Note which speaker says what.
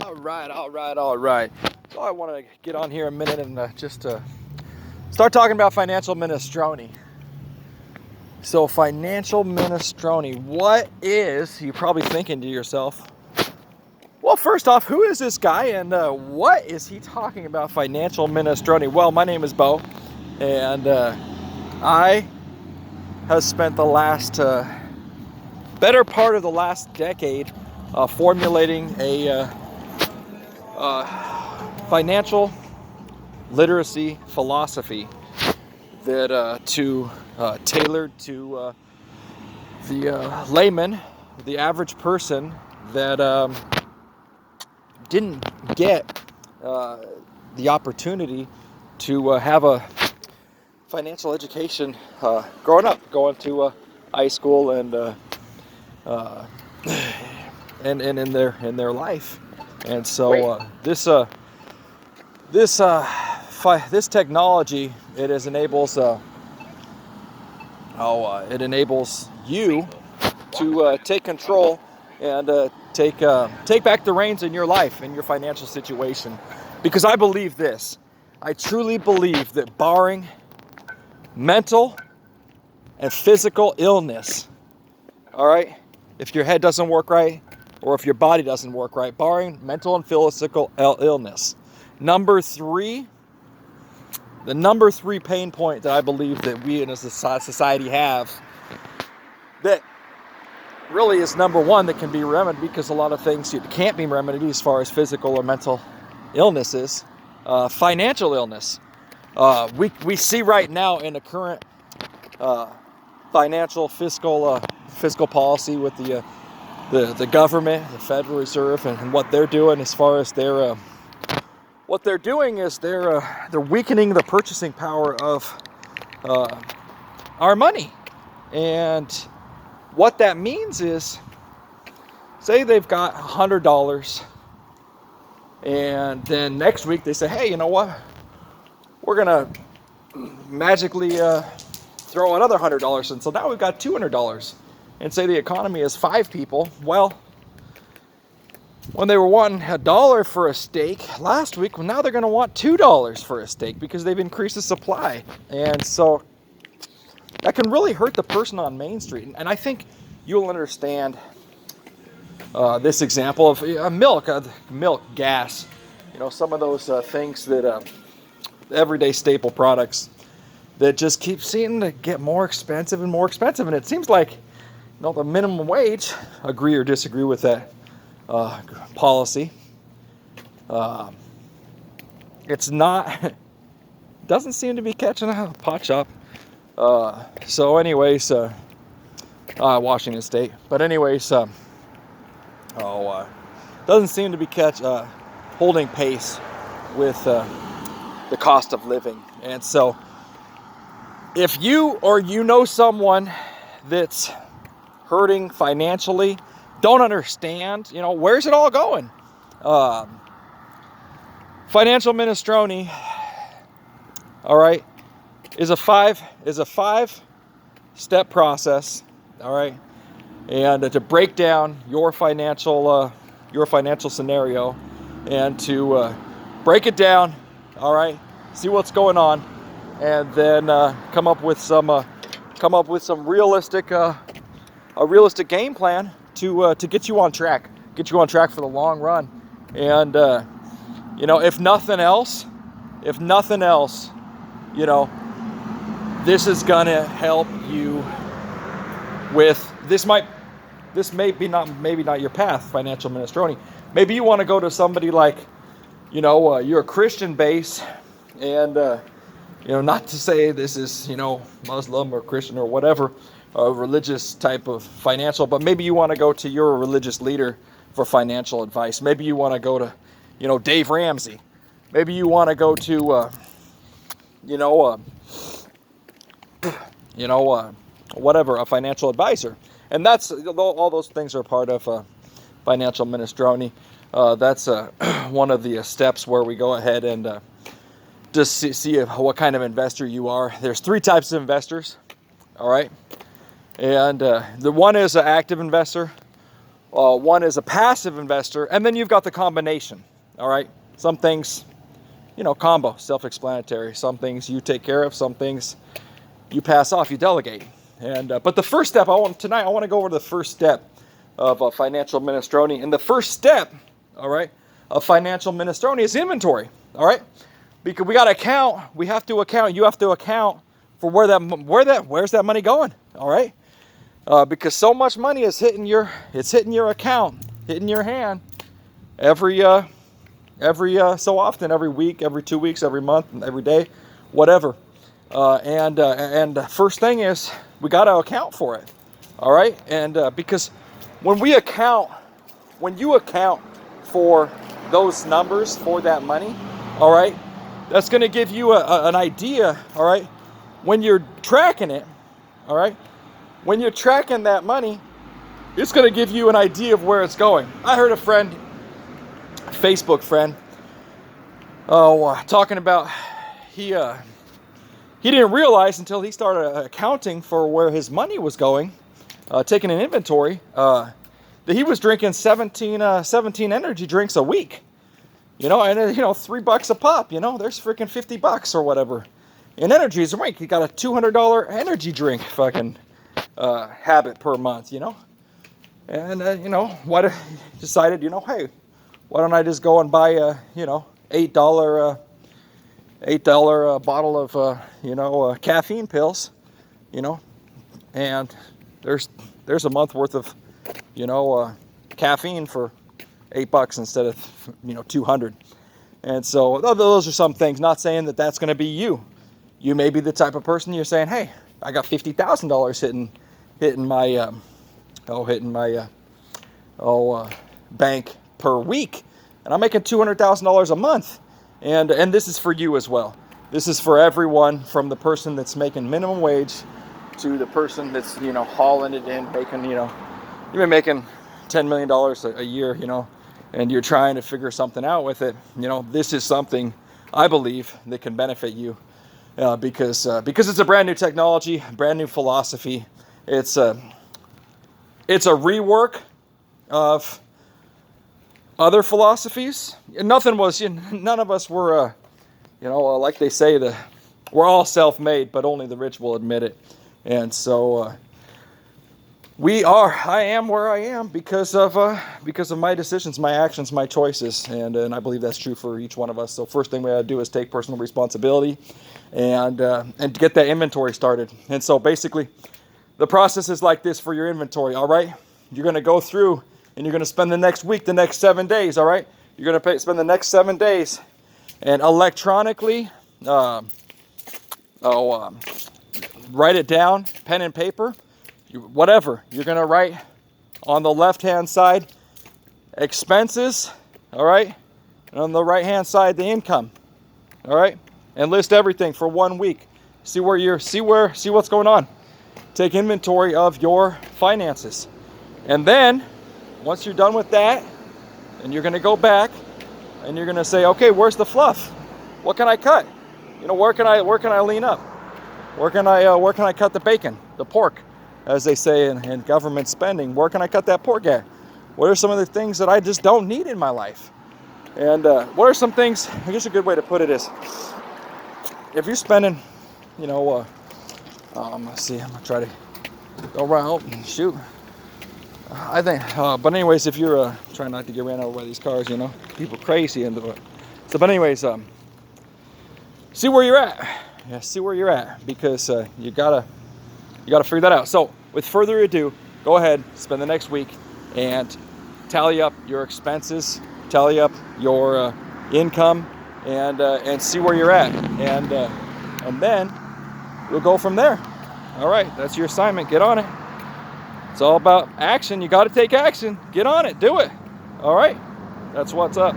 Speaker 1: All right. So I want to get on here a minute and just start talking about financial minestrone. So financial minestrone, what is, you're probably thinking to yourself, well, first off, who is this guy and what is he talking about financial minestrone? Well, my name is Bo, and I have spent the last, better part of the last decade formulating a financial literacy philosophy that tailored to the layman, the average person that didn't get the opportunity to have a financial education growing up, going to high school and in their life. And so this technology, it enables you to take control and take back the reins in your life, in your financial situation. Because I believe this. I truly believe that barring mental and physical illness, all right, if your head doesn't work right or if your body doesn't work right, barring mental and physical illness, the number three pain point that I believe that we in a society have that really is number one that can be remedied, because a lot of things can't be remedied as far as physical or mental illnesses, financial illness. We see right now in the current financial fiscal policy with the government, the Federal Reserve, and what they're doing as far as they're weakening the purchasing power of our money. And what that means is, say they've got $100, and then next week they say, hey, you know what? We're gonna magically throw another $100 in, so now we've got $200. And say the economy is 5 people. Well, when they were wanting $1 for a steak last week, well, now they're going to want $2 for a steak because they've increased the supply. And so that can really hurt the person on Main Street. And I think you'll understand this example of milk, gas, some of those things that everyday staple products that just keep seeming to get more expensive and more expensive. And it seems like the minimum wage, agree or disagree with that policy, doesn't seem to be catching a pot shop. So anyways, Washington State. But anyways, doesn't seem to be holding pace with the cost of living. And so if you know someone that's hurting financially, don't understand, where's it all going? Financial minestrone, all right, is a five-step process, all right, and to break down your financial scenario and to break it down, all right, see what's going on, and then come up with some realistic game plan to get you on track for the long run. And if nothing else, this is gonna help you with this. Maybe not your path, financial minestrone. Maybe you want to go to somebody like, you're a Christian base, and not to say this is Muslim or Christian or whatever, a religious type of financial, but maybe you want to go to your religious leader for financial advice. Maybe you want to go to, Dave Ramsey. Maybe you want to go to, whatever, a financial advisor. And that's all those things are part of financial minestrone. That's one of the steps where we go ahead and just see what kind of investor you are. There's 3 types of investors, all right? And the one is an active investor. One is a passive investor, and then you've got the combination. All right, some things, combo, self-explanatory. Some things you take care of, some things you pass off, you delegate. And but the first step I want to go over the first step of financial minestrone. And the first step, all right, of financial minestrone is inventory. All right, because we got to account. We have to account. You have to account for where's that money going. All right, because so much money is hitting your account, hitting your hand every so often, every week, every 2 weeks, every month, every day, whatever. And the first thing is we got to account for it. All right, and because when you account for those numbers, for that money, all right, that's going to give you an idea. All right, when you're tracking it, all right, when you're tracking that money, it's going to give you an idea of where it's going. I heard a Facebook friend, talking about he didn't realize until he started accounting for where his money was going, taking an inventory, that he was drinking 17 energy drinks a week. And $3 a pop. There's freaking $50 or whatever in energy is a drink. He got a $200 energy drink fucking habit per month. And what decided, hey, why don't I just go and buy a $8 bottle of caffeine pills, and there's a month worth of caffeine for $8 instead of $200. And so those are some things. Not saying that that's going to be you. You may be the type of person you're saying, hey, I got $50,000 hitting my bank per week, and I'm making $200,000 a month. And this is for you as well. This is for everyone, from the person that's making minimum wage to the person that's hauling it in, making you've been making $10 million a year, and you're trying to figure something out with it. This is something I believe that can benefit you, because it's a brand new technology, brand new philosophy. It's a rework of other philosophies. None of us were, like they say, we're all self-made, but only the rich will admit it. And so I am where I am because of my decisions, my actions, my choices, and I believe that's true for each one of us. So first thing we gotta do is take personal responsibility and get that inventory started. And so basically, the process is like this for your inventory. All right, you're gonna go through. And you're going to spend the next week, the next 7 days, all right? You're going to spend the next 7 days and electronically write it down, pen and paper, whatever. You're going to write on the left-hand side expenses, all right? And on the right-hand side, the income, all right? And list everything for 1 week. See what's going on. Take inventory of your finances. And then once you're done with that, and you're going to go back and you're going to say, okay, where's the fluff? What can I cut? Where can I lean up? Where can I cut the bacon, the pork, as they say in government spending? Where can I cut that pork at? What are some of the things that I just don't need in my life? And what are some things? I guess a good way to put it is, if you're spending, let's see, I'm gonna try to go around and shoot. I think, but anyways, if you're trying not to get ran over by these cars, people crazy into it. So, but anyways, see where you're at. Yeah, see where you're at, because you gotta figure that out. So, with further ado, go ahead, spend the next week and tally up your expenses, tally up your income, and see where you're at, and then we'll go from there. All right, that's your assignment. Get on it. It's all about action. You got to take action. Get on it. Do it. All right. That's what's up.